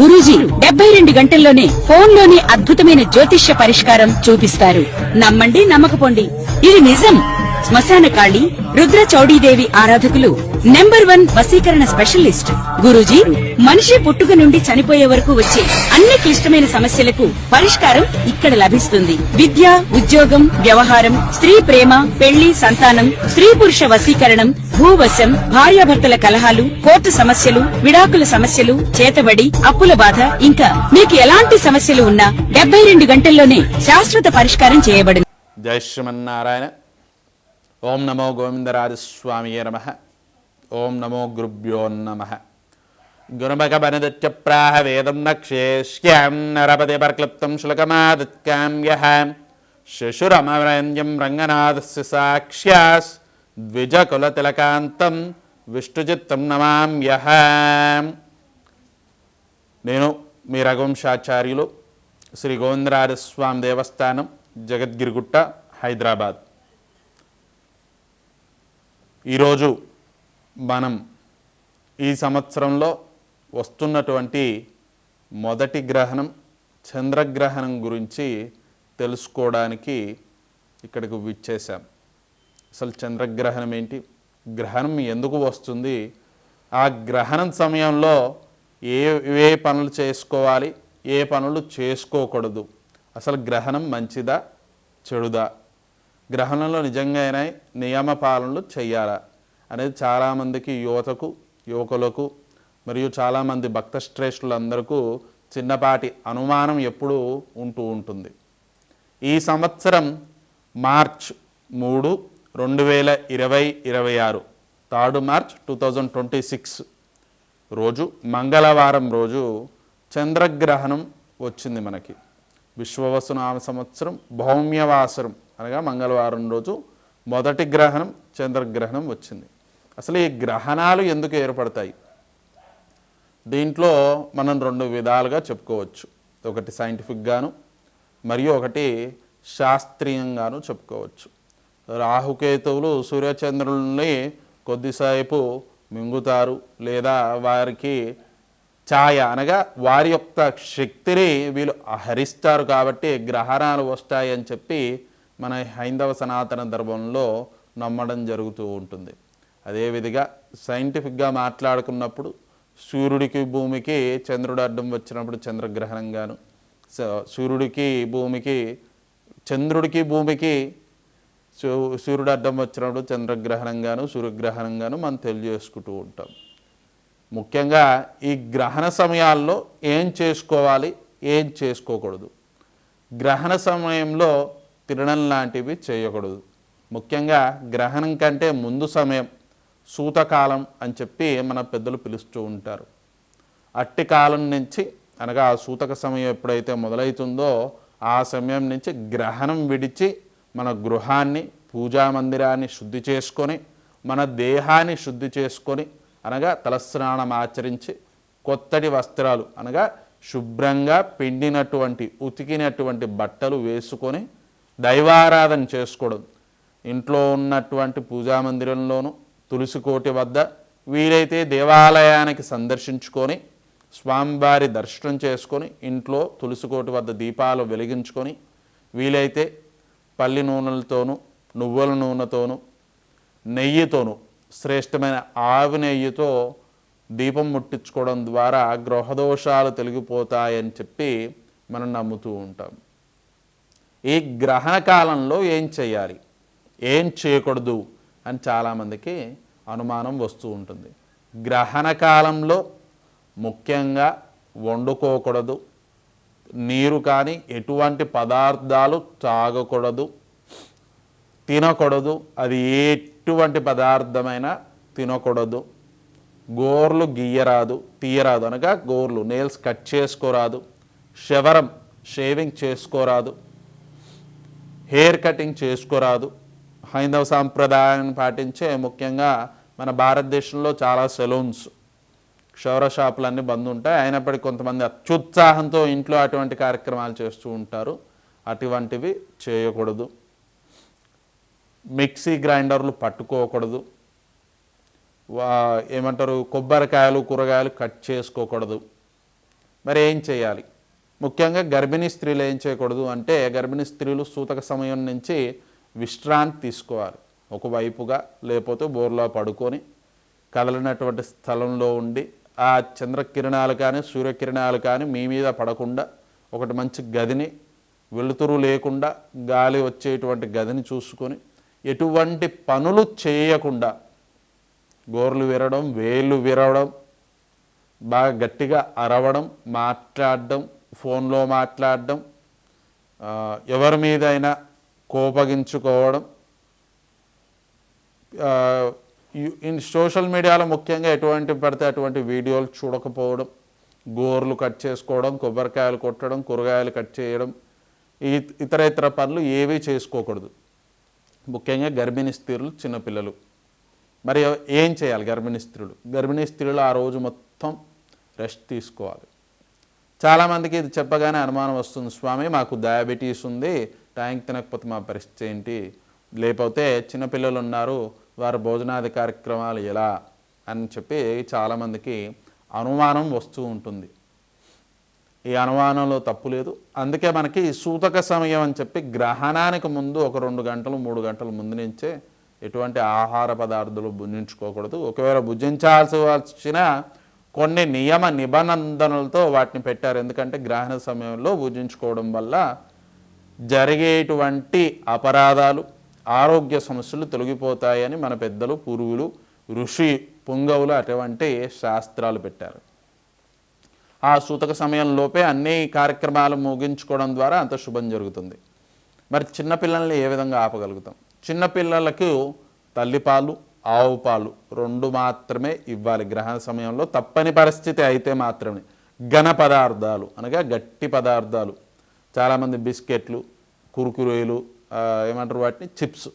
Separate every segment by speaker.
Speaker 1: గురూజీ 72 గంటల్లోనే ఫోన్లోనే అద్భుతమైన జ్యోతిష్య పరిష్కారం చూపిస్తారు. నమ్మండి, నమ్మకపోండి, ఇది నిజం. శ్మశాన కాళి రుద్ర చౌడీదేవి ఆరాధకులు నంబర్ 1 వశీకరణ స్పెషలిస్ట్. గురూజీ మనిషి పుట్టుక నుండి చనిపోయే వరకు వచ్చే అన్ని క్లిష్టమైన సమస్యలకు పరిష్కారం ఇక్కడ లభిస్తుంది. విద్య, ఉద్యోగం, వ్యవహారం, స్త్రీ ప్రేమ, పెళ్లి, సంతానం, స్త్రీ పురుష వశీకరణం, భూవశం, భార్యాభర్తల కలహాలు, కోర్టు సమస్యలు, విడాకుల సమస్యలు, చేతబడి, అప్పుల బాధ, ఇంకా మీకు ఎలాంటి సమస్యలు ఉన్నా 72 గంటల్లోనే శాశ్వత పరిష్కారం చేయబడింది.
Speaker 2: జై శ్రీమన్నారాయణ. ఓం నమో గోవిందరాజస్వామియే నమః. ఓం నమో గురుభ్యో నమః. గురుమక బనదత్య ప్రాహ వేదం నక్షేష్యాం నరపతి పర్క్లుప్తం శులకమాదిత్యాం యః శిశురమరేణ్యం రంగనాథస్య సాక్ష్యాస్ ద్విజకులతిలకాంతం విష్ణుచిత్తం నమామ్యః. నేను మీ రఘువంశాచార్యులు, శ్రీ గోవిందరాజస్వామి దేవస్థానం, జగద్గిరిగుట్ట, హైదరాబాద్. ఈరోజు మనం ఈ సంవత్సరంలో వస్తున్నటువంటి మొదటి గ్రహణం, చంద్రగ్రహణం గురించి తెలుసుకోవడానికి ఇక్కడికి విచ్చేసాం. అసలు చంద్రగ్రహణం ఏంటి, గ్రహణం ఎందుకు వస్తుంది, ఆ గ్రహణం సమయంలో ఏ పనులు చేసుకోవాలి, ఏ పనులు చేసుకోకూడదు, అసలు గ్రహణం మంచిదా చెడుదా, గ్రహణంలో నిజంగానే నియమ పాలనలు చేయాలా అనేది చాలామందికి యువకులకు మరియు చాలామంది భక్త శ్రేష్ఠులందరికీ చిన్నపాటి అనుమానం ఎప్పుడూ ఉంటూ ఉంటుంది. ఈ సంవత్సరం మార్చ్ 3, 2026 3 మార్చ్ 2026 రోజు మంగళవారం రోజు చంద్రగ్రహణం వచ్చింది. మనకి విశ్వవసునామ సంవత్సరం భౌమ్యవాసరం అనగా మంగళవారం రోజు మొదటి గ్రహణం, చంద్రగ్రహణం వచ్చింది. అసలు ఈ గ్రహణాలు ఎందుకు ఏర్పడతాయి, దీంట్లో మనం 2 విధాలుగా చెప్పుకోవచ్చు. ఒకటి సైంటిఫిక్గాను మరియు ఒకటి శాస్త్రీయంగాను చెప్పుకోవచ్చు. రాహుకేతువులు సూర్యచంద్రుల్ని కొద్దిసేపు మింగుతారు, లేదా వారికి ఛాయ అనగా వారి యొక్క శక్తిని వీళ్ళు హరిస్తారు, కాబట్టి గ్రహణాలు వస్తాయి అని చెప్పి మన హైందవ సనాతన ధర్మంలో నమ్మడం జరుగుతూ ఉంటుంది. అదేవిధంగా సైంటిఫిక్గా మాట్లాడుకున్నప్పుడు సూర్యుడికి భూమికి చంద్రుడు అడ్డం వచ్చినప్పుడు చంద్రగ్రహణంగాను, చంద్రుడికి భూమికి సూర్యుడు అడ్డం వచ్చినప్పుడు చంద్రగ్రహణంగాను, సూర్యగ్రహణంగాను మనం తెలియజేసుకుంటూ ఉంటాం. ముఖ్యంగా ఈ గ్రహణ సమయాల్లో ఏం చేసుకోవాలి, ఏం చేసుకోకూడదు, గ్రహణ సమయంలో తినడం లాంటివి చేయకూడదు. ముఖ్యంగా గ్రహణం కంటే ముందు సమయం సూతకాలం అని చెప్పి మన పెద్దలు పిలుస్తూ ఉంటారు. అట్టి కాలం నుంచి అనగా ఆ సూతక సమయం ఎప్పుడైతే మొదలవుతుందో ఆ సమయం నుంచి గ్రహణం విడిచి మన గృహాన్ని, పూజా మందిరాన్ని శుద్ధి చేసుకొని, మన దేహాన్ని శుద్ధి చేసుకొని అనగా తలస్నానం ఆచరించి కొత్తటి వస్త్రాలు అనగా శుభ్రంగా పిండినటువంటి ఉతికినటువంటి బట్టలు వేసుకొని దైవారాధన చేసుకోవడం. ఇంట్లో ఉన్నటువంటి పూజా మందిరంలోనూ, తులసి కోటి వద్ద, వీలైతే దేవాలయానికి సందర్శించుకొని స్వామివారి దర్శనం చేసుకొని ఇంట్లో తులసి కోటి వద్ద దీపాలు వెలిగించుకొని, వీలైతే పల్లి నూనెలతోనూ, నువ్వుల నూనెతోనూ, నెయ్యితోనూ, శ్రేష్టమైన ఆవు నెయ్యితో దీపం ముట్టించుకోవడం ద్వారా గ్రహదోషాలు తొలగిపోతాయని చెప్పి మనం నమ్ముతూ ఉంటాం. ఈ గ్రహణ కాలంలో ఏం చేయాలి, ఏం చేయకూడదు అని చాలామందికి అనుమానం వస్తూ ఉంటుంది. గ్రహణ కాలంలో ముఖ్యంగా వండుకోకూడదు, నీరు కానీ ఎటువంటి పదార్థాలు తాగకూడదు, తినకూడదు, అది ఎటువంటి పదార్థమైనా తినకూడదు, గోర్లు తీయరాదు అనగా గోర్లు నెయిల్స్ కట్ చేసుకోరాదు, షేవింగ్ చేసుకోరాదు, హెయిర్ కటింగ్ చేసుకోరాదు. హైందవ సాంప్రదాయాన్ని పాటించే ముఖ్యంగా మన భారతదేశంలో చాలా సెలూన్స్, క్షౌర షాపులన్నీ బంద్ ఉంటాయి. అయినప్పటికీ కొంతమంది అత్యుత్సాహంతో ఇంట్లో అటువంటి కార్యక్రమాలు చేస్తూ ఉంటారు. అటువంటివి చేయకూడదు. మిక్సీ గ్రైండర్లు పట్టుకోకూడదు, ఏమంటారు కొబ్బరికాయలు కూరగాయలు కట్ చేసుకోకూడదు. మరి ఏం చేయాలి? ముఖ్యంగా గర్భిణీ స్త్రీలు ఏం చేయకూడదు అంటే, గర్భిణీ స్త్రీలు సూతక సమయం నుంచి విశ్రాంతి తీసుకోవాలి. ఒకవైపుగా లేకపోతే బోర్లా పడుకొని కదలినటువంటి స్థలంలో ఉండి ఆ చంద్రకిరణాలు కానీ సూర్యకిరణాలు కానీ మీ మీద పడకుండా ఒకటి మంచి గదిని, వెలుతురు లేకుండా గాలి వచ్చేటువంటి గదిని చూసుకొని ఎటువంటి పనులు చేయకుండా గోర్లు విరవడం, వేళ్ళు విరవడం, బాగా గట్టిగా అరవడం, మాట్లాడడం, ఫోన్లో మాట్లాడడం, ఎవరి మీదైనా కోపగించుకోవడం, సోషల్ మీడియాలో ముఖ్యంగా ఎటువంటి పడితే అటువంటి వీడియోలు చూడకపోవడం, గోర్లు కట్ చేసుకోవడం, కొబ్బరికాయలు కొట్టడం, కూరగాయలు కట్ చేయడం, ఇతర పనులు ఏవీ చేసుకోకూడదు. ముఖ్యంగా గర్భిణీ స్త్రీలు, చిన్నపిల్లలు. మరి ఏం చేయాలి గర్భిణీ స్త్రీలు ఆ రోజు మొత్తం రెస్ట్ తీసుకోవాలి. చాలామందికి ఇది చెప్పగానే అనుమానం వస్తుంది, స్వామి మాకు డయాబెటీస్ ఉంది, టైంకి తినకపోతే మా పరిస్థితి ఏంటి, లేకపోతే చిన్నపిల్లలు ఉన్నారు వారు భోజనాది కార్యక్రమాలు ఎలా అని చెప్పి చాలామందికి అనుమానం వస్తూ ఉంటుంది. ఈ అనుమానంలో తప్పు లేదు. అందుకే మనకి సూతక సమయం అని చెప్పి గ్రహణానికి ముందు ఒక 2 గంటలు 3 గంటల ముందు నుంచే ఎటువంటి ఆహార పదార్థాలు భుజించుకోకూడదు. ఒకవేళ భుజించాల్సి వచ్చిన కొన్ని నియమ నిబంధనలతో వాటిని పెట్టారు. ఎందుకంటే గ్రహణ సమయంలో భుజించుకోవడం వల్ల జరిగేటువంటి అపరాధాలు, ఆరోగ్య సమస్యలు తొలగిపోతాయని మన పెద్దలు, పూర్వులు, ఋషి పుంగవులు అటువంటి శాస్త్రాలు పెట్టారు. ఆ సూతక సమయంలోపే అన్ని కార్యక్రమాలు ముగించుకోవడం ద్వారా అంత శుభం జరుగుతుంది. మరి చిన్నపిల్లల్ని ఏ విధంగా ఆపగలుగుతాం? చిన్నపిల్లలకు తల్లిపాలు, ఆవు పాలు 2 మాత్రమే ఇవ్వాలి గ్రహణ సమయంలో. తప్పని పరిస్థితి అయితే మాత్రమే ఘన పదార్థాలు అనగా గట్టి పదార్థాలు, చాలామంది బిస్కెట్లు, కురుకురేలు, ఏమంటారు వాటిని, చిప్స్,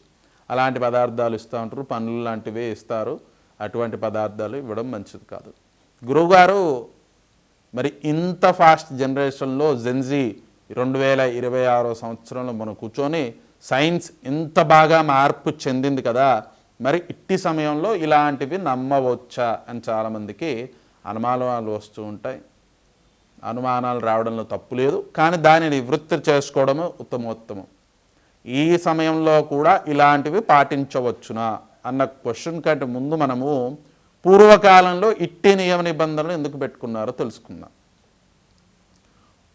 Speaker 2: అలాంటి పదార్థాలు ఇస్తూ ఉంటారు, పండ్లు లాంటివి ఇస్తారు. అటువంటి పదార్థాలు ఇవ్వడం మంచిది కాదు. గురువుగారు మరి ఇంత ఫాస్ట్ జనరేషన్లో జెన్జీ 2026 సంవత్సరంలో మనం కూర్చొని సైన్స్ ఇంత బాగా మార్పు చెందింది కదా, మరి ఇట్టి సమయంలో ఇలాంటివి నమ్మవచ్చా అని చాలామందికి అనుమానాలు వస్తూ ఉంటాయి. అనుమానాలు రావడంలో తప్పు లేదు, కానీ దానిని నివృత్తి చేసుకోవడము ఉత్తమోత్తమం. ఈ సమయంలో కూడా ఇలాంటివి పాటించవచ్చునా అన్న క్వశ్చన్ కంటే ముందు మనము పూర్వకాలంలో ఇట్టి నియమ నిబంధనలు ఎందుకు పెట్టుకున్నారో తెలుసుకుందాం.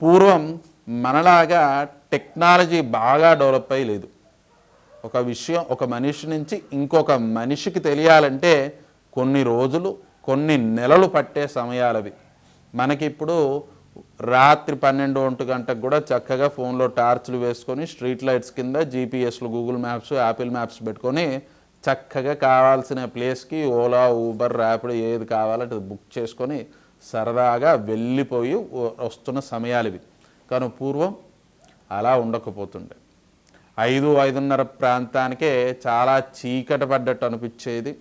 Speaker 2: పూర్వం మనలాగా టెక్నాలజీ బాగా డెవలప్ అయ్యి లేదు. ఒక విషయం ఒక మనిషి నుంచి ఇంకొక మనిషికి తెలియాలంటే కొన్ని రోజులు, కొన్ని నెలలు పట్టే సమయాలవి. మనకి ఇప్పుడు రాత్రి 12-1 గంటకు కూడా చక్కగా ఫోన్లో టార్చ్లు వేసుకొని స్ట్రీట్ లైట్స్ కింద జీపీఎస్లు, గూగుల్ మ్యాప్స్, యాపిల్ మ్యాప్స్ పెట్టుకొని చక్కగా కావాల్సిన ప్లేస్కి ఓలా, ఊబర్, ర్యాపిడో ఏది కావాలంటే అది బుక్ చేసుకొని సరదాగా వెళ్ళిపోయి వస్తున్న సమయాలు ఇవి. కానీ పూర్వం అలా ఉండకపోతుండే. 5-5:30 ప్రాంతానికే చాలా చీకటి పడ్డట్టు అనిపించేది.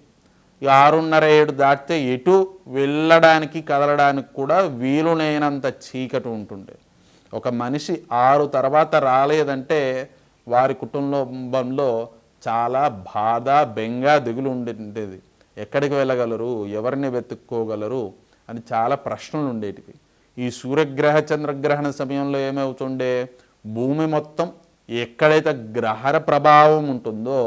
Speaker 2: 6:30-7 దాటితే ఎటు వెళ్ళడానికి, కదలడానికి కూడా వీలులేనంత చీకటి ఉంటుండే. ఒక మనిషి 6 తర్వాత రాలేదంటే వారి కుటుంబంలో చాలా బాధ, బెంగ, దిగులు ఉండేది. ఎక్కడికి వెళ్ళగలరు, ఎవరిని వెతుక్కోగలరు అని చాలా ప్రశ్నలు ఉండేటివి. ఈ సూర్యగ్రహ చంద్రగ్రహణ సమయంలో ఏమవుతుండే, భూమి మొత్తం ఎక్కడైతే గ్రహణ ప్రభావం ఉంటుందో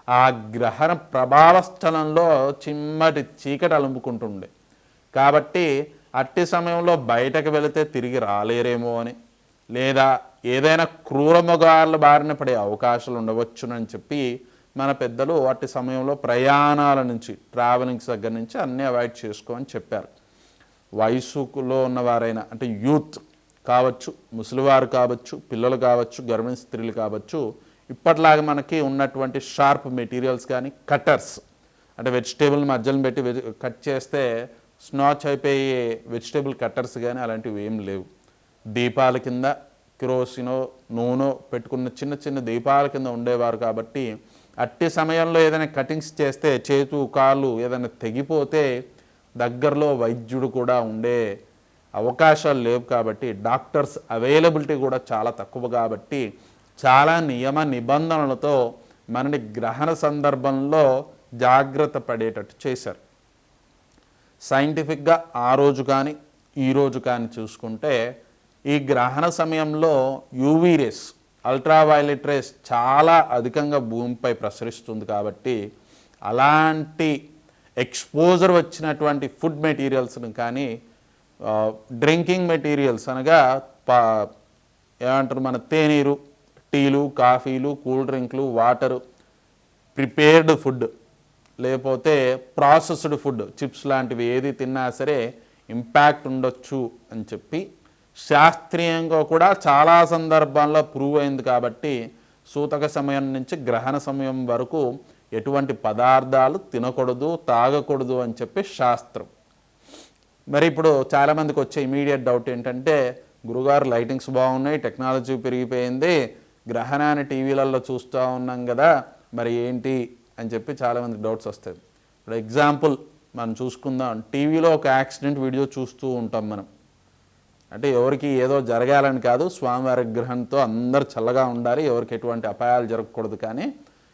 Speaker 2: ఆ గ్రహణ ప్రభావ స్థలంలో చిమ్మటి చీకటి అలుముకుంటుండే. కాబట్టి అట్టి సమయంలో బయటకు వెళితే తిరిగి రాలేరేమో అని, లేదా ఏదైనా క్రూర మృగాల బారిన పడే అవకాశాలు ఉండవచ్చునని చెప్పి మన పెద్దలు అట్టి సమయంలో ప్రయాణాల నుంచి, ట్రావెలింగ్స్ దగ్గర నుంచి అన్నీ అవాయిడ్ చేసుకోమని చెప్పారు. వయసులో ఉన్నవారైనా అంటే యూత్ కావచ్చు, ముసలివారు కావచ్చు, పిల్లలు కావచ్చు, గర్భిణీ స్త్రీలు కావచ్చు, ఇప్పటిలాగా మనకి ఉన్నటువంటి షార్ప్ మెటీరియల్స్ కానీ, కట్టర్స్ అంటే వెజిటేబుల్ మధ్యలో పెట్టి కట్ చేస్తే స్నాచ్ అయిపోయి వెజిటేబుల్ కట్టర్స్ కానీ అలాంటివి ఏం లేవు. దీపాల కింద కిరోసినో, నూనె పెట్టుకున్న చిన్న చిన్న దీపాల కింద ఉండేవారు. కాబట్టి అట్టి సమయంలో ఏదైనా కటింగ్స్ చేస్తే చేతు కాళ్ళు ఏదైనా తెగిపోతే దగ్గరలో వైద్యుడు కూడా ఉండే అవకాశాలు లేవు. కాబట్టి డాక్టర్స్ అవైలబిలిటీ కూడా చాలా తక్కువ. కాబట్టి చాలా నియమ నిబంధనలతో మనని గ్రహణ సందర్భంలో జాగ్రత్త పడేటట్టు చేశారు. సైంటిఫిక్గా ఆ రోజు కానీ ఈరోజు కానీ చూసుకుంటే ఈ గ్రహణ సమయంలో యూవీ రేస్, అల్ట్రావైలెట్ రేస్ చాలా అధికంగా భూమిపై ప్రసరిస్తుంది. కాబట్టి అలాంటి ఎక్స్పోజర్ వచ్చినటువంటి ఫుడ్ మెటీరియల్స్ని కానీ డ్రింకింగ్ మెటీరియల్స్ అనగా ఏమంటారు మన తేనీరు, టీలు, కాఫీలు, కూల్ డ్రింక్లు, వాటరు, ప్రిపేర్డ్ ఫుడ్, లేకపోతే ప్రాసెస్డ్ ఫుడ్, చిప్స్ లాంటివి ఏది తిన్నా సరే ఇంపాక్ట్ ఉండొచ్చు అని చెప్పి శాస్త్రీయంగా కూడా చాలా సందర్భాల్లో ప్రూవ్ అయింది. కాబట్టి సూతక సమయం నుంచి గ్రహణ సమయం వరకు ఎటువంటి పదార్థాలు తినకూడదు, తాగకూడదు అని చెప్పి శాస్త్రం. మరి ఇప్పుడు చాలామందికి వచ్చే ఇమీడియట్ డౌట్ ఏంటంటే, గురుగారు లైటింగ్స్ బాగున్నాయి, టెక్నాలజీ పెరిగిపోయింది, గ్రహణాన్ని టీవీలలో చూస్తూ ఉన్నాం కదా, మరి ఏంటి అని చెప్పి చాలామందికి డౌట్స్ వస్తాయి. ఇప్పుడు ఎగ్జాంపుల్ మనం చూసుకుందాం, టీవీలో ఒక యాక్సిడెంట్ వీడియో చూస్తూ ఉంటాం మనం. అంటే ఎవరికి ఏదో జరగాలని కాదు, స్వామివారి గ్రహంతో అందరు చల్లగా ఉండాలి, ఎవరికి ఎటువంటి అపాయాలు జరగకూడదు. కానీ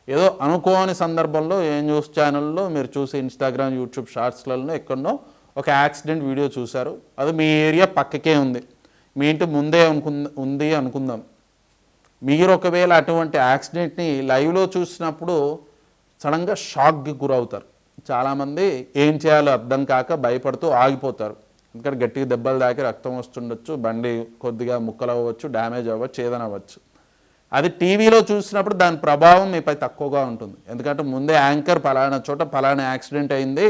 Speaker 2: ఏదో అనుకోని సందర్భంలో ఏ న్యూస్ ఛానల్లో మీరు చూసి ఇన్స్టాగ్రామ్, యూట్యూబ్ షార్ట్స్లలో ఎక్కడో ఒక యాక్సిడెంట్ వీడియో చూశారు, అది మీ ఏరియా పక్కకే ఉంది, మీ ఇంటి ముందే ఉంది అనుకుందాం. మీరు ఒకవేళ అటువంటి యాక్సిడెంట్ని లైవ్లో చూసినప్పుడు సడన్గా షాక్కి గురవుతారు. చాలామంది ఏం చేయాలో అర్థం కాక భయపడుతూ ఆగిపోతారు. ఎందుకంటే గట్టిగా దెబ్బలు తాకి రక్తం వస్తుండొచ్చు, బండి కొద్దిగా ముక్కలు అవ్వచ్చు, డ్యామేజ్ అవ్వచ్చు, ఏదైనా అవ్వచ్చు. అది టీవీలో చూసినప్పుడు దాని ప్రభావం మీపై తక్కువగా ఉంటుంది. ఎందుకంటే ముందే యాంకర్ పలానా చోట పలానా యాక్సిడెంట్ అయింది,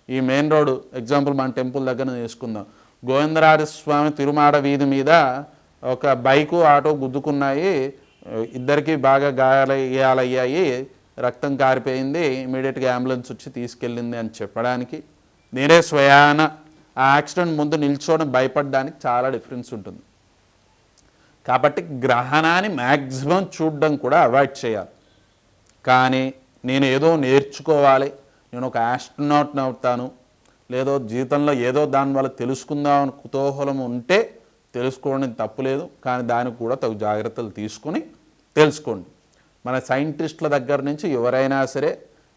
Speaker 2: ఈ మెయిన్ రోడ్ ఎగ్జాంపుల్ మన టెంపుల్ దగ్గర తీసుకుందాం, గోవిందరాజస్వామి తిరుమాడ వీధి మీద ఒక బైకు ఆటో గుద్దుకున్నాయి, ఇద్దరికి బాగా గాయాలయ్యాయి, రక్తం కారిపోయింది, ఇమీడియట్గా అంబులెన్స్ వచ్చి తీసుకెళ్ళింది అని చెప్పడానికి నేనే స్వయాన ఆ యాక్సిడెంట్ ముందు నిల్చోవడం భయపడడానికి చాలా డిఫరెన్స్ ఉంటుంది. కాబట్టి గ్రహణాన్ని మ్యాక్సిమం చూడడం కూడా అవాయిడ్ చేయాలి. కానీ నేను ఏదో నేర్చుకోవాలి, నేను ఒక ఆస్ట్రోనాట్ని అవుతాను, లేదో జీవితంలో ఏదో దానివల్ల తెలుసుకుందామని కుతూహలం ఉంటే తెలుసుకోవడం తప్పులేదు. కానీ దానికి కూడా తగు జాగ్రత్తలు తీసుకుని తెలుసుకోండి. మన సైంటిస్టుల దగ్గర నుంచి ఎవరైనా సరే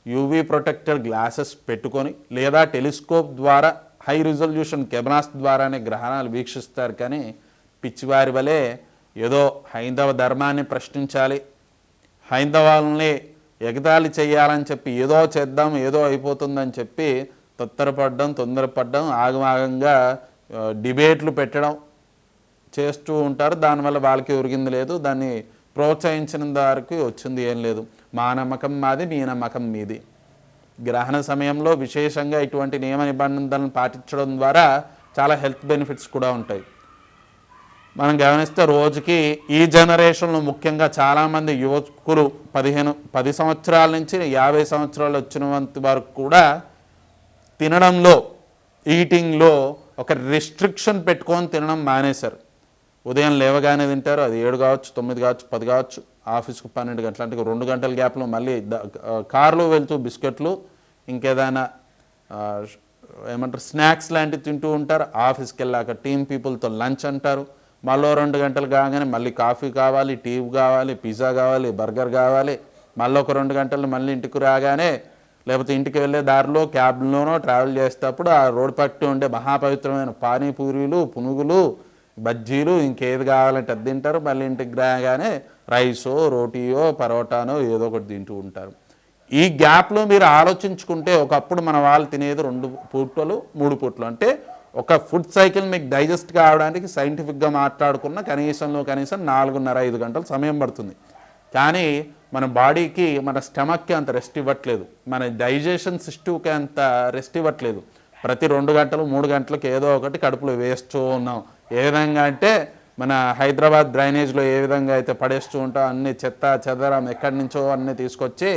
Speaker 2: యూవీ ప్రొటెక్టెడ్ గ్లాసెస్ పెట్టుకొని లేదా టెలిస్కోప్ ద్వారా హై రిజల్యూషన్ కెమెరాస్ ద్వారానే గ్రహణాలు వీక్షిస్తారు. కానీ పిచ్చివారి వలె ఏదో హైందవ ధర్మాన్ని ప్రశ్నించాలి, హైందవాలని ఎగతాళి చేయాలని చెప్పి ఏదో చేద్దాం, ఏదో అయిపోతుందని చెప్పి తొందరపడ్డం, ఆగమాగంగా డిబేట్లు పెట్టడం చేస్తూ ఉంటారు. దానివల్ల వాళ్ళకి ఒరిగింది లేదు, దాన్ని ప్రోత్సహించిన వారికి వచ్చింది ఏం లేదు. మా నమ్మకం మాది, మీ నమ్మకం మీది. గ్రహణ సమయంలో విశేషంగా ఇటువంటి నియమ నిబంధనలను పాటించడం ద్వారా చాలా హెల్త్ బెనిఫిట్స్ కూడా ఉంటాయి. మనం గమనిస్తే రోజుకి ఈ జనరేషన్లో ముఖ్యంగా చాలామంది యువకులు 10 సంవత్సరాల నుంచి 50 సంవత్సరాలు వచ్చినంత వరకు కూడా తినడంలో, ఈటింగ్లో ఒక రిస్ట్రిక్షన్ పెట్టుకొని తినడం మానేశారు. ఉదయం లేవగానే తింటారు, అది 7 కావచ్చు, 9 కావచ్చు, 10 కావచ్చు, ఆఫీస్కు 12 గంటలు, అంటే 2 గంటల గ్యాప్లో మళ్ళీ కారులో వెళ్తూ బిస్కెట్లు ఇంకేదైనా ఏమంటారు స్నాక్స్ లాంటివి తింటూ ఉంటారు. ఆఫీస్కి వెళ్ళాక టీమ్ పీపుల్తో లంచ్ అంటారు, మళ్ళీ 2 గంటలు కాగానే మళ్ళీ కాఫీ కావాలి, టీ కావాలి, పిజ్జా కావాలి, బర్గర్ కావాలి, మళ్ళీ ఒక 2 గంటలు మళ్ళీ ఇంటికి రాగానే, లేకపోతే ఇంటికి వెళ్ళే దారిలో క్యాబ్లోనో ట్రావెల్ చేసేటప్పుడు ఆ రోడ్ పట్టి ఉండే మహాపవిత్రమైన పానీపూరీలు, పునుగులు, బజ్జీలు, ఇంకేది కావాలంటే అది తింటారు. మళ్ళీ ఇంటికి రాగానే రైసో, రోటీయో, పరోటానో ఏదో ఒకటి తింటూ ఉంటారు. ఈ గ్యాప్లో మీరు ఆలోచించుకుంటే ఒకప్పుడు మన వాళ్ళు తినేది 2 పూటలు 3 పూటలు, అంటే ఒక ఫుడ్ సైకిల్ మీకు డైజెస్ట్ కావడానికి సైంటిఫిక్గా మాట్లాడుకున్న కనీసం 4.5 గంటలు సమయం పడుతుంది. కానీ మన బాడీకి, మన స్టమక్కి అంత రెస్ట్ ఇవ్వట్లేదు, మన డైజెషన్ సిస్టమ్కి అంత రెస్ట్ ఇవ్వట్లేదు. ప్రతి 2 గంటలు 3 గంటలకు ఏదో ఒకటి కడుపులో వేస్తూ ఉన్నాం. ఏ విధంగా అంటే మన హైదరాబాద్ డ్రైనేజ్లో ఏ విధంగా అయితే పడేస్తూ ఉంటాం, అన్ని చెత్త చెదరం ఎక్కడి నుంచో అన్నీ తీసుకొచ్చి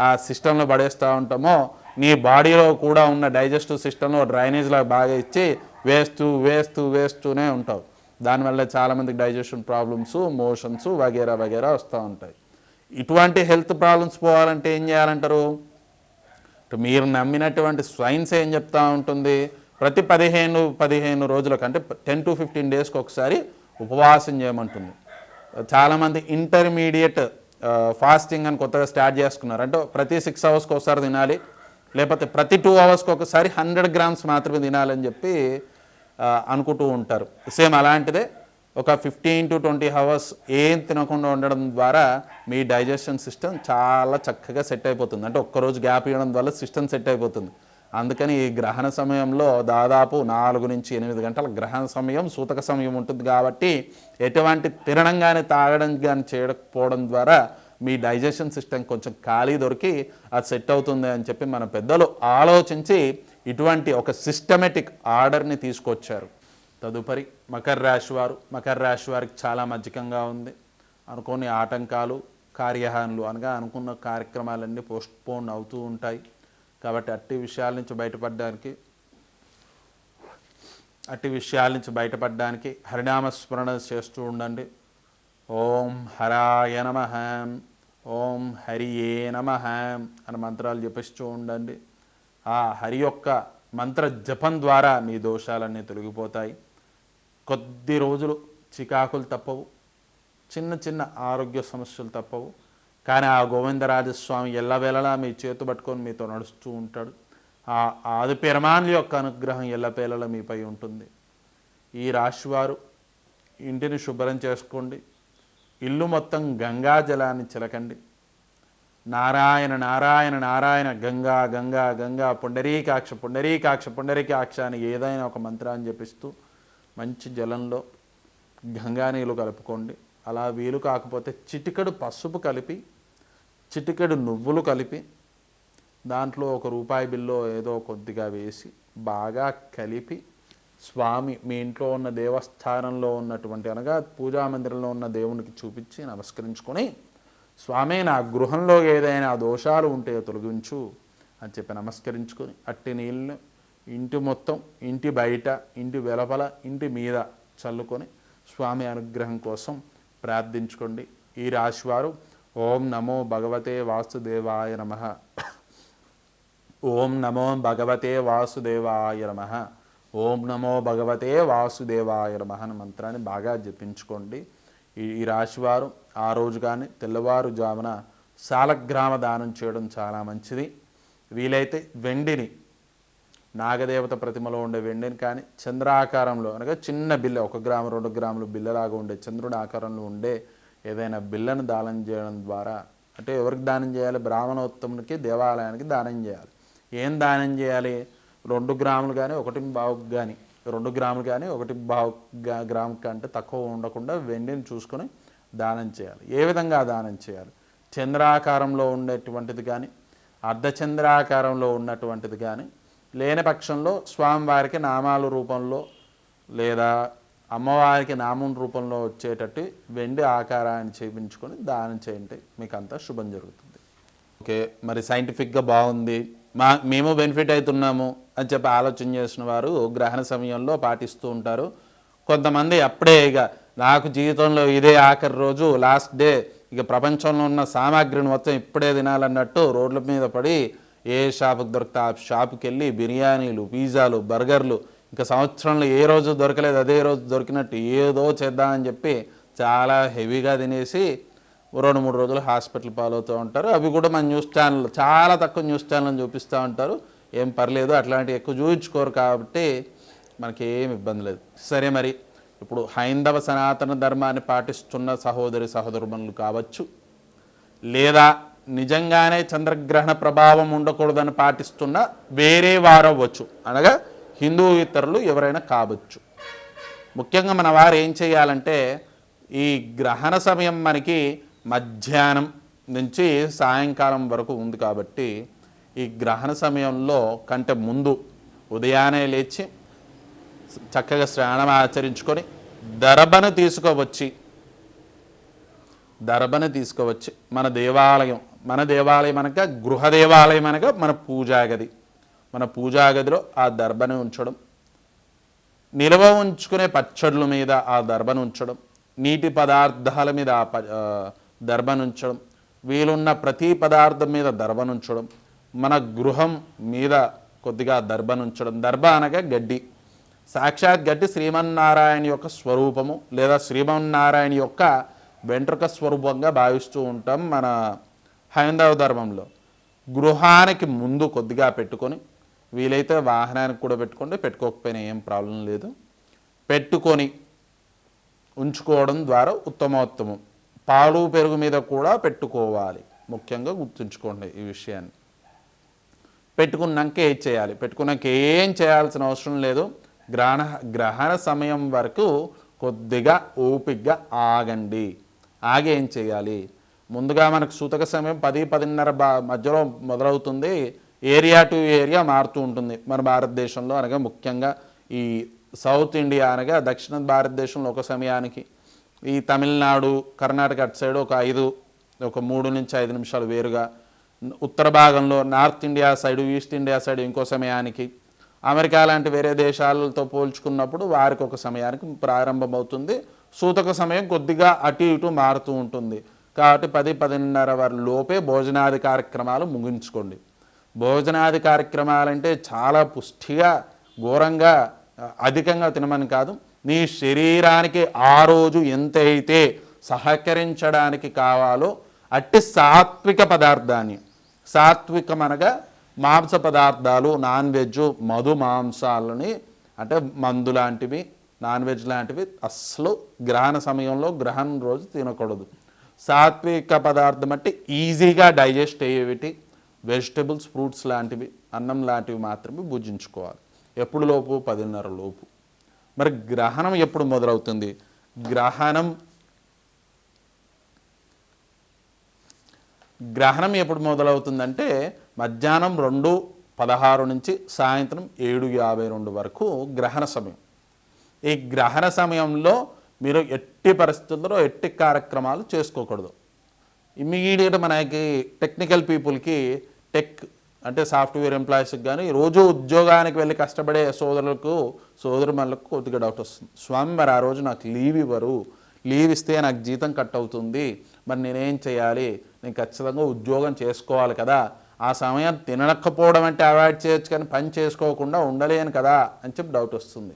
Speaker 2: ఆ సిస్టంలో పడేస్తూ ఉంటామో, నీ బాడీలో కూడా ఉన్న డైజెస్టివ్ సిస్టంలో డ్రైనేజ్లో బాగా ఇచ్చి వేస్తూనే ఉంటావు. దానివల్ల చాలామందికి డైజెషన్ ప్రాబ్లమ్స్, మోషన్స్ వగేరా వస్తూ ఉంటాయి. ఇటువంటి హెల్త్ ప్రాబ్లమ్స్ పోవాలంటే ఏం చేయాలంటారు? మీరు నమ్మినటువంటి సైన్స్ ఏం చెప్తా ఉంటుంది, ప్రతి 15 రోజులకు, అంటే 10 to 15 డేస్కి ఒకసారి ఉపవాసం చేయమంటుంది. చాలామంది ఇంటర్మీడియట్ ఫాస్టింగ్ అని కొత్తగా స్టార్ట్ చేసుకున్నారు. అంటే ప్రతి 6 అవర్స్కి ఒకసారి తినాలి, లేకపోతే ప్రతి 2 అవర్స్కి ఒకసారి 100 grams మాత్రమే తినాలని చెప్పి అనుకుంటూ ఉంటారు. సేమ్ అలాంటిదే ఒక 15 to 20 hours ఏం తినకుండా ఉండడం ద్వారా మీ డైజెషన్ సిస్టమ్ చాలా చక్కగా సెట్ అయిపోతుంది. అంటే ఒక్కరోజు గ్యాప్ ఇవ్వడం వల్ల సిస్టమ్ సెట్ అయిపోతుంది. అందుకని ఈ గ్రహణ సమయంలో దాదాపు 4 నుంచి 8 గంటల గ్రహణ సమయం, సూతక సమయం ఉంటుంది. కాబట్టి ఎటువంటి తినడం కానీ తాగడం కానీ చేయకపోవడం ద్వారా మీ డైజెషన్ సిస్టమ్ కొంచెం ఖాళీ దొరికి అది సెట్ అవుతుంది అని చెప్పి మన పెద్దలు ఆలోచించి ఇటువంటి ఒక సిస్టమేటిక్ ఆర్డర్ని తీసుకొచ్చారు. తదుపరి మకర రాశి వారు. మకర రాశి వారికి చాలా మధ్యకంగా ఉంది. అనుకోని ఆటంకాలు, కార్యహానులు అనగా అనుకున్న కార్యక్రమాలన్నీ పోస్ట్పోన్ అవుతూ ఉంటాయి. కాబట్టి అట్టి విషయాల నుంచి బయటపడడానికి హరినామస్మరణ చేస్తూ ఉండండి. ఓం హరాయ నమః, ఓం హరియే నమః అని మంత్రాలు జపిస్తూ ఉండండి. ఆ హరి యొక్క మంత్ర జపం ద్వారా మీ దోషాలన్నీ తొలగిపోతాయి. కొద్ది రోజులు చికాకులు తప్పవు, చిన్న చిన్న ఆరోగ్య సమస్యలు తప్పవు. కానీ ఆ గోవిందరాజస్వామి ఎల్లవేళలా మీ చేతు పట్టుకొని మీతో నడుస్తూ ఉంటాడు. ఆ ఆది పెరమాన్ల యొక్క అనుగ్రహం ఎల్లవేళలా మీపై ఉంటుంది. ఈ రాశివారు ఇంటిని శుభ్రం చేసుకోండి. ఇల్లు మొత్తం గంగా జలాన్ని చిలకండి. నారాయణ నారాయణ నారాయణ గంగా గంగా గంగా పుండరీకాక్ష పుండరీకాక్ష పుండరీకాక్ష అని ఏదైనా ఒక మంత్రాన్ని జపిస్తూ మంచి జలంలో గంగా నీళ్ళు కలుపుకోండి. అలా వీలు కాకపోతే చిటికెడు పసుపు కలిపి, చిటికెడు నువ్వులు కలిపి, దాంట్లో ₹1 బిల్లో ఏదో కొద్దిగా వేసి బాగా కలిపి స్వామి మీ ఇంట్లో ఉన్న దేవస్థానంలో ఉన్నటువంటి అనగా పూజా మందిరంలో ఉన్న దేవునికి చూపించి నమస్కరించుకొని, స్వామి నా గృహంలో ఏదైనా దోషాలు ఉంటే తొలగించు అని చెప్పి నమస్కరించుకొని అట్టి నీళ్ళని ఇంటి మొత్తం, ఇంటి బయట, ఇంటి వెలుపల, ఇంటి మీద చల్లుకొని స్వామి అనుగ్రహం కోసం ప్రార్థించుకోండి. ఈ రాశివారు ఓం నమో భగవతే వాసుదేవాయ నమః, ఓం నమో భగవతే వాసుదేవాయ నమః, ఓం నమో భగవతే వాసుదేవాయ నమః అనే మంత్రాన్ని బాగా జపించుకోండి. ఈ రాశివారు ఆ రోజు కానీ తెల్లవారుజామున సాలగ్రామ దానం చేయడం చాలా మంచిది. వీలైతే వెండిని, నాగదేవత ప్రతిమలో ఉండే వెండిని కానీ చంద్రాకారంలో అనగా చిన్న బిల్ల 1 గ్రాము 2 గ్రాములు బిల్లలాగా ఉండే చంద్రుడి ఆకారంలో ఉండే ఏదైనా బిల్లను దానం చేయడం ద్వారా, అంటే ఎవరికి దానం చేయాలి? బ్రాహ్మణోత్తమునికి, దేవాలయానికి దానం చేయాలి. ఏం దానం చేయాలి? 2 గ్రాములు కానీ 1.25 కానీ, 2 గ్రాములు కానీ 1.25 గ్రాము కంటే తక్కువ ఉండకుండా వెండిని చూసుకొని దానం చేయాలి. ఏ విధంగా దానం చేయాలి? చంద్రాకారంలో ఉండేటువంటిది కానీ, అర్ధచంద్రాకారంలో ఉన్నటువంటిది కానీ, లేని పక్షంలో స్వామివారికి నామాల రూపంలో లేదా అమ్మవారికి నామం రూపంలో వచ్చేటట్టు వెండి ఆకారాన్ని చేయించుకొని దానం చేయండి, మీకు అంతా శుభం జరుగుతుంది. ఓకే, మరి సైంటిఫిక్గా బాగుంది, మేము బెనిఫిట్ అవుతున్నాము అని చెప్పి ఆలోచన చేసిన వారు గ్రహణ సమయంలో పాటిస్తూ ఉంటారు. కొంతమంది అప్పుడే ఇక నాకు జీవితంలో ఇదే ఆఖరి రోజు, లాస్ట్ డే, ఇక ప్రపంచంలో ఉన్న సామాగ్రిని మొత్తం ఇప్పుడే తినాలన్నట్టు రోడ్ల మీద పడి ఏ షాపుకి దొరికితే ఆ షాపుకి వెళ్ళి బిర్యానీలు, పిజ్జాలు, బర్గర్లు, ఇంకా సంవత్సరంలో ఏ రోజు దొరకలేదు అదే రోజు దొరికినట్టు ఏదో చేద్దామని చెప్పి చాలా హెవీగా తినేసి 2-3 రోజులు హాస్పిటల్ పాలవుతూ ఉంటారు. అవి కూడా మన న్యూస్ ఛానల్, చాలా తక్కువ న్యూస్ ఛానల్ చూపిస్తూ ఉంటారు. ఏం పర్లేదు, అట్లాంటివి ఎక్కువ చూపించుకోరు కాబట్టి మనకి ఏం ఇబ్బంది లేదు. సరే, మరి ఇప్పుడు హైందవ సనాతన ధర్మాన్ని పాటిస్తున్న సహోదరి సహోదరులు కావచ్చు, లేదా నిజంగానే చంద్రగ్రహణ ప్రభావం ఉండకూడదని పాటిస్తున్న వేరే వారు అవ్వచ్చు, అనగా హిందూ ఇతరులు ఎవరైనా కావచ్చు. ముఖ్యంగా మన వారు ఏం చేయాలంటే, ఈ గ్రహణ సమయం మనకి మధ్యాహ్నం నుంచి సాయంకాలం వరకు ఉంది కాబట్టి ఈ గ్రహణ సమయంలో కంటే ముందు ఉదయాన్నే లేచి చక్కగా స్నానం ఆచరించుకొని దర్భను తీసుకువచ్చి మన దేవాలయం అనగా గృహ దేవాలయం అనగా మన పూజాగదిలో ఆ దర్భను ఉంచడం, నిల్వ ఉంచుకునే పచ్చడ్ల మీద ఆ దర్భను ఉంచడం, నీటి పదార్థాల మీద ఆ దర్భను ఉంచడం, వీలున్న ప్రతి పదార్థం మీద దర్భను ఉంచడం, మన గృహం మీద కొద్దిగా దర్భను ఉంచడం. దర్భ అనగా గడ్డి, సాక్షాత్ గడ్డి శ్రీమన్నారాయణ యొక్క స్వరూపము లేదా శ్రీమన్నారాయణ యొక్క వెంట్రుక స్వరూపంగా భావిస్తూ ఉంటాం మన హైందవ ధర్మంలో. గృహానికి ముందు కొద్దిగా పెట్టుకొని, వీలైతే వాహనానికి కూడా పెట్టుకోండి, పెట్టుకోకపోయినా ఏం ప్రాబ్లం లేదు. పెట్టుకొని ఉంచుకోవడం ద్వారా ఉత్తమోత్తమం. పాలు పెరుగు మీద కూడా పెట్టుకోవాలి, ముఖ్యంగా గుర్తుంచుకోండి ఈ విషయాన్ని. పెట్టుకున్నాక ఏం చేయాలి? పెట్టుకున్నాక ఏం చేయాల్సిన అవసరం లేదు. గ్రహణ సమయం వరకు కొద్దిగా ఓపికగా ఆగండి. ఆగి ఏం చేయాలి? ముందుగా మనకు సూతక సమయం 10-10:30 మధ్యలో మొదలవుతుంది. ఏరియా టు ఏరియా మారుతూ ఉంటుంది మన భారతదేశంలో. అనగా ముఖ్యంగా ఈ సౌత్ ఇండియా అనగా దక్షిణ భారతదేశంలో ఒక సమయానికి, ఈ తమిళనాడు కర్ణాటక అటు సైడ్ ఒక 3 నుంచి 5 నిమిషాలు వేరుగా, ఉత్తర భాగంలో north India side east India side ఇంకో సమయానికి, అమెరికా లాంటి వేరే దేశాలతో పోల్చుకున్నప్పుడు వారికి ఒక సమయానికి ప్రారంభమవుతుంది. సూతక సమయం కొద్దిగా అటు ఇటు మారుతూ ఉంటుంది. కాబట్టి 10-10:30 లోపే భోజనాది కార్యక్రమాలు ముగించుకోండి. భోజనాది కార్యక్రమాలంటే చాలా పుష్టిగా ఘోరంగా అధికంగా తినమని కాదు, నీ శరీరానికి ఆ రోజు ఎంతైతే సహకరించడానికి కావాలో అట్టి సాత్విక పదార్థాన్ని, సాత్వికమనగా మాంస పదార్థాలు, నాన్ వెజ్, మధు మాంసాలని అంటే మందు లాంటివి, నాన్ వెజ్ లాంటివి అస్సలు గ్రహణ సమయంలో గ్రహణం రోజు తినకూడదు. సాత్విక పదార్థం అంటే ఈజీగా డైజెస్ట్ అయ్యేవి వెజిటబుల్స్, ఫ్రూట్స్ లాంటివి, అన్నం లాంటివి మాత్రమే భుజించుకోవాలి. ఎప్పుడు లోపు? 10:30 లోపు. మరి గ్రహణం ఎప్పుడు మొదలవుతుంది? గ్రహణం ఎప్పుడు మొదలవుతుందంటే మధ్యాహ్నం 2:16 నుంచి సాయంత్రం 7:52 వరకు గ్రహణ సమయం. ఈ గ్రహణ సమయంలో మీరు ఎట్టి పరిస్థితుల్లో ఎట్టి కార్యక్రమాలు చేసుకోకూడదు. ఇమ్మీడియట్ మనకి టెక్నికల్ పీపుల్కి, టెక్ అంటే సాఫ్ట్వేర్ ఎంప్లాయీస్కి కానీ రోజు ఉద్యోగానికి వెళ్ళి కష్టపడే సోదరుమణులకు కొద్దిగా డౌట్ వస్తుంది. స్వామి మరి ఆ రోజు నాకు లీవ్ ఇవ్వరు, లీవ్ ఇస్తే నాకు జీతం కట్ అవుతుంది, మరి నేనేం చేయాలి? నేను ఖచ్చితంగా ఉద్యోగం చేసుకోవాలి కదా, ఆ సమయం తినకపోవడం అంటే అవాయిడ్ చేయొచ్చు కానీ పని చేసుకోకుండా ఉండలేను కదా అని చెప్పి డౌట్ వస్తుంది.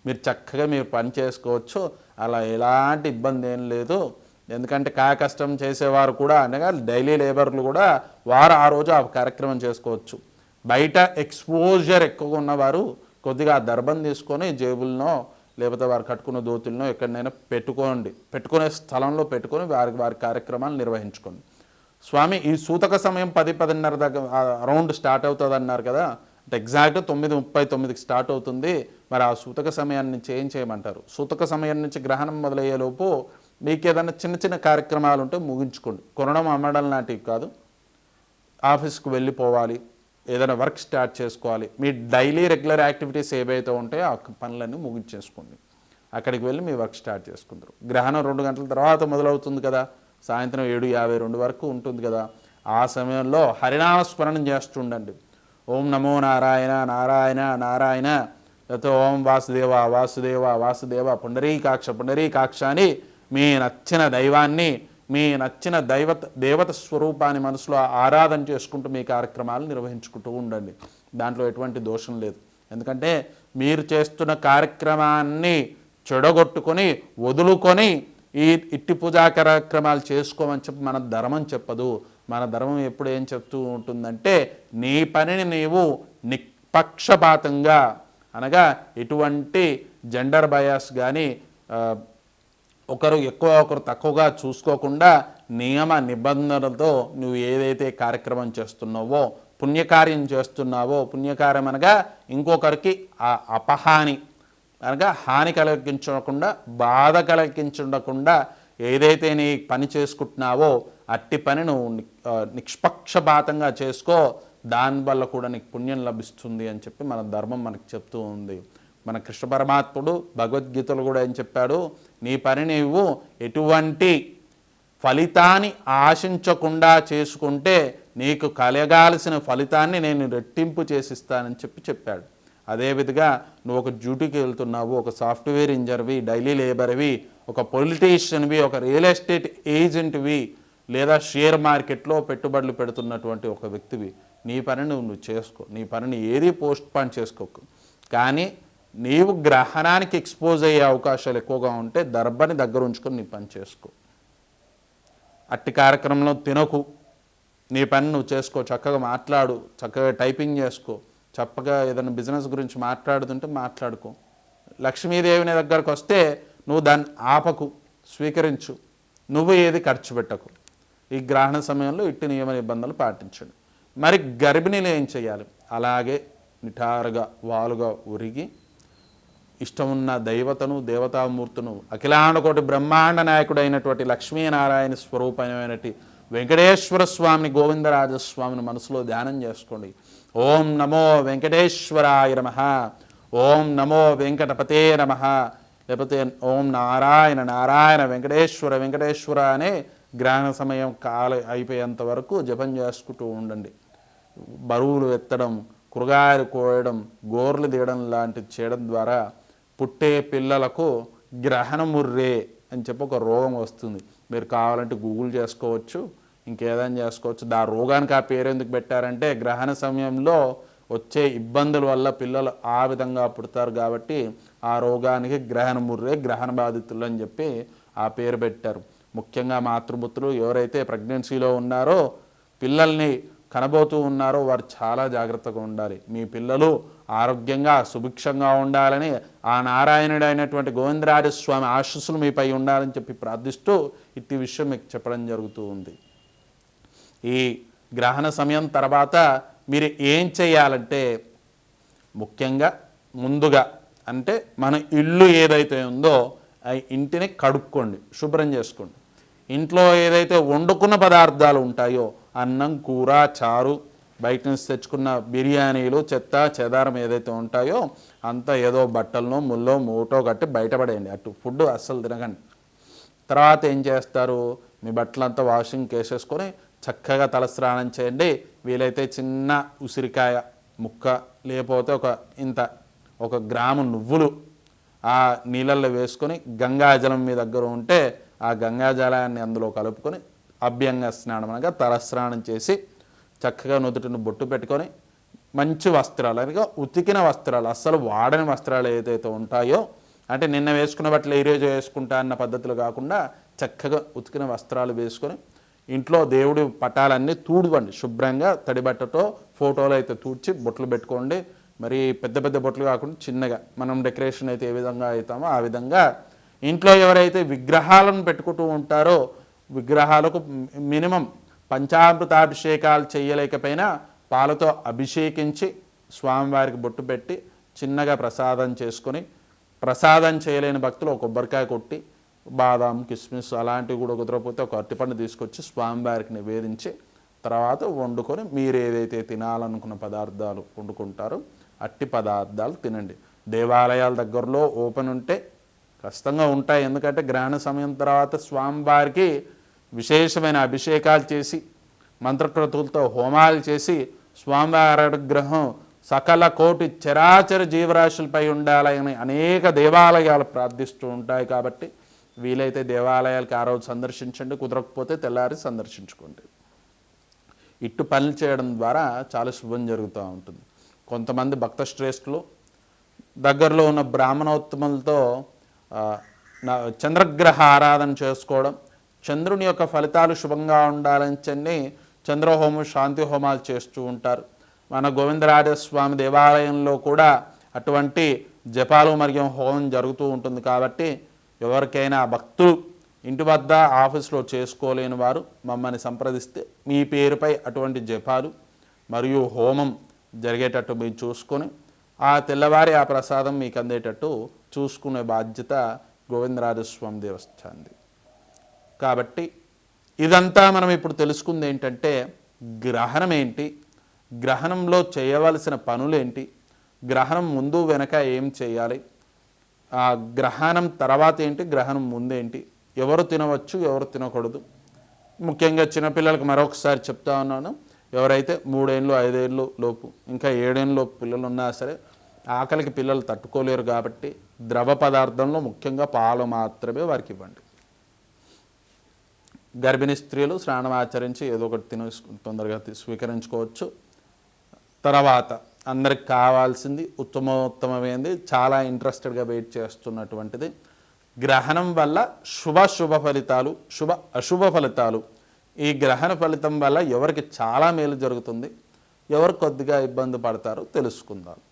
Speaker 2: మీరు చక్కగా మీరు పని చేసుకోవచ్చు, అలా ఎలాంటి ఇబ్బంది ఏం లేదు. ఎందుకంటే కష్టం చేసేవారు కూడా అనగా డైలీ లేబర్లు కూడా వారు ఆ రోజు ఆ కార్యక్రమం చేసుకోవచ్చు. బయట ఎక్స్పోజర్ ఎక్కువగా ఉన్నవారు కొద్దిగా దర్బం తీసుకొని జేబుల్లో లేకపోతే వారు కట్టుకున్న దోతుల్లో ఎక్కడైనా పెట్టుకునే స్థలంలో పెట్టుకొని వారి కార్యక్రమాలు నిర్వహించుకోండి. స్వామి ఈ సూతక సమయం 10-10:30 దగ్గర అరౌండ్ స్టార్ట్ అవుతుంది అన్నారు కదా, అంటే ఎగ్జాక్ట్ 9:39కి స్టార్ట్ అవుతుంది. మరి ఆ సూతక సమయాన్ని నుంచి ఏం చేయమంటారు? సూతక సమయం నుంచి గ్రహణం మొదలయ్యేలోపు మీకు ఏదైనా చిన్న చిన్న కార్యక్రమాలు ఉంటే ముగించుకోండి. కొనడం అమ్మడం లాంటివి కాదు. ఆఫీస్కి వెళ్ళిపోవాలి, ఏదైనా వర్క్ స్టార్ట్ చేసుకోవాలి, మీ డైలీ రెగ్యులర్ యాక్టివిటీస్ ఏవైతే ఉంటాయో ఆ పనులన్నీ ముగించేసుకోండి. అక్కడికి వెళ్ళి మీ వర్క్ స్టార్ట్ చేసుకుంటారు. గ్రహణం 2 గంటల తర్వాత మొదలవుతుంది కదా, సాయంత్రం 7:52 వరకు ఉంటుంది కదా. ఆ సమయంలో హరినామస్మరణం చేస్తుండండి. ఓం నమో నారాయణ నారాయణ నారాయణ, లేకపోతే ఓం వాసుదేవ వాసుదేవ వాసుదేవ, పుండరీకాక్ష పుండరీకాక్ష అని మీ నచ్చిన దైవాన్ని, మీ నచ్చిన దేవత స్వరూపాన్ని మనసులో ఆరాధన చేసుకుంటూ మీ కార్యక్రమాలు నిర్వహించుకుంటూ ఉండండి. దాంట్లో ఎటువంటి దోషం లేదు. ఎందుకంటే మీరు చేస్తున్న కార్యక్రమాన్ని చెడగొట్టుకొని వదులుకొని ఇట్టి పూజా కార్యక్రమాలు చేసుకోమని చెప్పి మన ధర్మం చెప్పదు. మన ధర్మం ఎప్పుడు ఏం చెప్తూ ఉంటుందంటే నీ పనిని నీవు నిష్పక్షపాతంగా, అనగా ఎటువంటి జెండర్ బయాస్ కానీ ఒకరు ఎక్కువ ఒకరు తక్కువగా చూసుకోకుండా నియమ నిబంధనలతో నువ్వు ఏదైతే కార్యక్రమం చేస్తున్నావో, పుణ్యకార్యం చేస్తున్నావో, పుణ్యకార్యం అనగా ఇంకొకరికి అపహాని అనగా హాని కలిగించకుండా, బాధ కలిగించకుండా ఏదైతే నీ పని చేసుకుంటున్నావో అట్టి పని నువ్వు నిష్పక్షపాతంగా చేసుకో, దానివల్ల కూడా నీకు పుణ్యం లభిస్తుంది అని చెప్పి మన ధర్మం మనకు చెప్తూ ఉంది. మన కృష్ణ పరమాత్ముడు భగవద్గీతలు కూడా ఏం చెప్పాడు? నీ పని నీవు ఎటువంటి ఫలితాన్ని ఆశించకుండా చేసుకుంటే నీకు కలగాల్సిన ఫలితాన్ని నేను రెట్టింపు చేసిస్తానని చెప్పాడు. అదేవిధంగా నువ్వు ఒక డ్యూటీకి వెళ్తున్నావు, ఒక సాఫ్ట్వేర్ ఇంజనీర్వి, డైలీ లేబర్వి, ఒక పొలిటీషియన్వి, ఒక రియల్ ఎస్టేట్ ఏజెంట్వి, లేదా షేర్ మార్కెట్లో పెట్టుబడులు పెడుతున్నటువంటి ఒక వ్యక్తివి, నీ పనిని నువ్వు చేసుకో. నీ పనిని ఏది పోస్ట్ పోన్ చేసుకోకు. కానీ నీవు గ్రహణానికి ఎక్స్పోజ్ అయ్యే అవకాశాలు ఎక్కువగా ఉంటే దర్భని దగ్గర ఉంచుకొని నీ పని చేసుకో. అట్టి కార్యక్రమంలో తినకు, నీ పని నువ్వు చేసుకో. చక్కగా మాట్లాడు, చక్కగా టైపింగ్ చేసుకో, చక్కగా ఏదైనా బిజినెస్ గురించి మాట్లాడుతుంటే మాట్లాడుకో. లక్ష్మీదేవిని దగ్గరకు వస్తే నువ్వు దాన్ని ఆపకు, స్వీకరించు, నువ్వు ఏది ఖర్చు పెట్టకు. ఈ గ్రహణ సమయంలో ఇట్టి నియమ నిబంధనలు పాటించండి. మరి గర్భిణీలు ఏం చేయాలి? అలాగే నిఠారుగా వాలుగా ఉరిగి ఇష్టమున్న దైవతను దేవతామూర్తును అఖిలాండకోటి బ్రహ్మాండ నాయకుడైనటువంటి లక్ష్మీనారాయణ స్వరూపమైనటువంటి వెంకటేశ్వర స్వామిని గోవిందరాజస్వామిని మనసులో ధ్యానం చేసుకోండి. ఓం నమో వెంకటేశ్వరాయ నమః, ఓం నమో వెంకటపతే నమః, లేకపోతే ఓం నారాయణ నారాయణ వెంకటేశ్వర వెంకటేశ్వర అనే గ్రహణ సమయం అయిపోయేంత వరకు జపం చేసుకుంటూ ఉండండి. బరువులు ఎత్తడం, కూరగాయలు కోయడం, గోర్లు తీయడం లాంటివి చేయడం ద్వారా పుట్టే పిల్లలకు గ్రహణముర్రే అని చెప్పి ఒక రోగం వస్తుంది. మీరు కావాలంటే గూగుల్ చేసుకోవచ్చు, ఇంకేదైనా చేసుకోవచ్చు. ఆ రోగానికి ఆ పేరు ఎందుకు పెట్టారంటే గ్రహణ సమయంలో వచ్చే ఇబ్బందుల వల్ల పిల్లలు ఆ విధంగా పుడతారు కాబట్టి ఆ రోగానికి గ్రహణముర్రే, గ్రహణ బాధితులు అని చెప్పి ఆ పేరు పెట్టారు. ముఖ్యంగా మాతృమూర్తులు ఎవరైతే ప్రెగ్నెన్సీలో ఉన్నారో, పిల్లల్ని కనబోతూ ఉన్నారో వారు చాలా జాగ్రత్తగా ఉండాలి. మీ పిల్లలు ఆరోగ్యంగా సుభిక్షంగా ఉండాలని ఆ నారాయణుడు అయినటువంటి గోవిందరాజస్వామి ఆశీస్సులు మీపై ఉండాలని చెప్పి ప్రార్థిస్తూ ఇట్టి విషయం మీకు చెప్పడం జరుగుతూ ఉంది. ఈ గ్రహణ సమయం తర్వాత మీరు ఏం చేయాలంటే ముఖ్యంగా ముందుగా అంటే మన ఇల్లు ఏదైతే ఉందో ఆ ఇంటిని కడుక్కోండి, శుభ్రం చేసుకోండి. ఇంట్లో ఏదైతే వండుకున్న పదార్థాలు ఉంటాయో అన్నం, కూర, చారు, బయట నుంచి తెచ్చుకున్న బిర్యానీలు, చెత్త చెదారం ఏదైతే ఉంటాయో అంతా ఏదో బట్టలను ముల్లో మూటో కట్టి బయటపడేయండి. అటు ఫుడ్ అస్సలు తినకండి. తర్వాత ఏం చేస్తారు? మీ బట్టలంతా వాషింగ్ వేసేసుకొని చక్కగా తలస్నానం చేయండి. వీలైతే చిన్న ఉసిరికాయ ముక్క లేకపోతే ఒక గ్రాము నువ్వులు ఆ నీళ్ళల్లో వేసుకొని గంగాజలం మీ దగ్గర ఉంటే ఆ గంగాజలాన్ని అందులో కలుపుకొని అభ్యంగ స్నానం అనగా తలస్నానం చేసి చక్కగా నుదుటిని బొట్టు పెట్టుకొని మంచి వస్త్రాలు అనగా ఉతికిన వస్త్రాలు, అస్సలు వాడని వస్త్రాలు ఏదైతే ఉంటాయో అంటే నిన్న వేసుకున్న బట్టలు ఈరోజు వేసుకుంటా అన్న పద్ధతులు కాకుండా చక్కగా ఉతికిన వస్త్రాలు వేసుకొని ఇంట్లో దేవుడి పటాలన్నీ తూడువండి శుభ్రంగా. తడిబట్టతో ఫోటోలు అయితే తూడ్చి బొట్లు పెట్టుకోండి. మరి పెద్ద పెద్ద బొట్లు కాకుండా చిన్నగా మనం డెకరేషన్ అయితే ఏ విధంగా అవుతామో ఆ విధంగా. ఇంట్లో ఎవరైతే విగ్రహాలను పెట్టుకుంటూ ఉంటారో విగ్రహాలకు మినిమం పంచామృతాభిషేకాలు చేయలేకపోయినా పాలతో అభిషేకించి స్వామివారికి బొట్టు పెట్టి చిన్నగా ప్రసాదం చేసుకొని, ప్రసాదం చేయలేని భక్తులు ఒక కొబ్బరికాయ కొట్టి బాదాం, కిస్మిస్ అలాంటివి కూడా కుదరకపోతే ఒక అరటిపండు తీసుకొచ్చి స్వామివారికి నివేదించి తర్వాత వండుకొని మీరు ఏదైతే తినాలనుకున్న పదార్థాలు వండుకుంటారో అట్టి పదార్థాలు తినండి. దేవాలయాల దగ్గరలో ఓపెన్ ఉంటే ఖచ్చితంగా ఉంటాయి. ఎందుకంటే గ్రహణ సమయం తర్వాత స్వామివారికి విశేషమైన అభిషేకాలు చేసి మంత్రక్రతులతో హోమాలు చేసి స్వామివారి అనుగ్రహం సకల కోటి చరాచర జీవరాశులపై ఉండాలని అనేక దేవాలయాలు ప్రార్థిస్తూ ఉంటాయి. కాబట్టి వీలైతే దేవాలయాలకి ఆ రోజు సందర్శించండి, కుదరకపోతే తెల్లారి సందర్శించుకోండి. ఇట్టు పనులు చేయడం ద్వారా చాలా శుభం జరుగుతూ ఉంటుంది. కొంతమంది భక్త శ్రేష్ఠులు దగ్గరలో ఉన్న బ్రాహ్మణోత్తములతో చంద్రగ్రహ ఆరాధన చేసుకోవడం, చంద్రుని యొక్క ఫలితాలు శుభంగా ఉండాలని చెప్పి చంద్రహోమం, శాంతి హోమాలు చేస్తూ ఉంటారు. మన గోవిందరాజస్వామి దేవాలయంలో కూడా అటువంటి జపాలు మరియు హోమం జరుగుతూ ఉంటుంది. కాబట్టి ఎవరికైనా భక్తులు ఇంటి వద్ద ఆఫీస్లో చేసుకోలేని వారు మమ్మల్ని సంప్రదిస్తే మీ పేరుపై అటువంటి జపాలు మరియు హోమం జరిగేటట్టు మీరు చూసుకొని ఆ తెల్లవారి ఆ ప్రసాదం మీకు అందేటట్టు చూసుకునే బాధ్యత గోవిందరాజస్వామి దేవస్థానంది. కాబట్టి ఇదంతా మనం ఇప్పుడు తెలుసుకుంది ఏంటంటే గ్రహణం ఏంటి, గ్రహణంలో చేయవలసిన పనులేంటి, గ్రహణం ముందు వెనక ఏం చేయాలి, ఆ గ్రహణం తర్వాత ఏంటి, గ్రహణం ముందేంటి, ఎవరు తినవచ్చు ఎవరు తినకూడదు. ముఖ్యంగా చిన్నపిల్లలకు మరొకసారి చెప్తా ఉన్నాను, ఎవరైతే 3 ఏళ్ళు 5 ఏళ్ళు లోపు ఇంకా 7 ఏళ్ళ లోపు పిల్లలు ఉన్నా సరే ఆకలికి పిల్లలు తట్టుకోలేరు. కాబట్టి ద్రవ పదార్థంలో ముఖ్యంగా పాలు మాత్రమే వారికి ఇవ్వండి. గర్భిణీ స్త్రీలు స్నానం ఆచరించి ఏదో ఒకటి తొందరగా స్వీకరించుకోవచ్చు. తర్వాత అందరికి కావాల్సింది ఉత్తమోత్తమైనది, చాలా ఇంట్రెస్టెడ్గా వెయిట్ చేస్తున్నటువంటిది గ్రహణం వల్ల శుభ ఫలితాలు, అశుభ ఫలితాలు. ఈ గ్రహణ ఫలితం వల్ల ఎవరికి చాలా మేలు జరుగుతుంది, ఎవరు కొద్దిగా ఇబ్బంది పడతారో తెలుసుకుందాం.